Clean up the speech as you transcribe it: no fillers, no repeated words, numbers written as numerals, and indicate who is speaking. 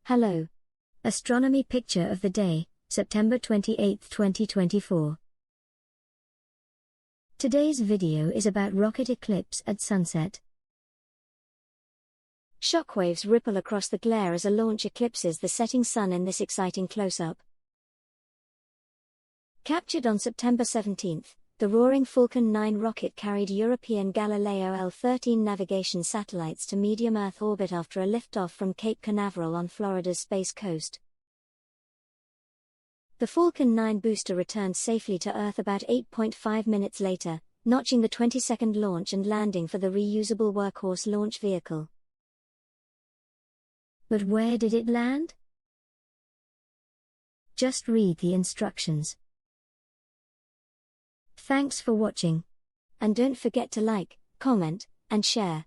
Speaker 1: Hello. Astronomy picture of the day, September 28, 2024. Today's video is about rocket eclipse at sunset. Shockwaves ripple across the glare as a launch eclipses the setting sun in this exciting close-up. Captured on September 17, the roaring Falcon 9 rocket carried European Galileo L13 navigation satellites to medium Earth orbit after a liftoff from Cape Canaveral on Florida's Space Coast. The Falcon 9 booster returned safely to Earth about 8.5 minutes later, notching the 22nd launch and landing for the reusable workhorse launch vehicle. But where did it land? Just read the instructions. Thanks for watching. And don't forget to like, comment, and share.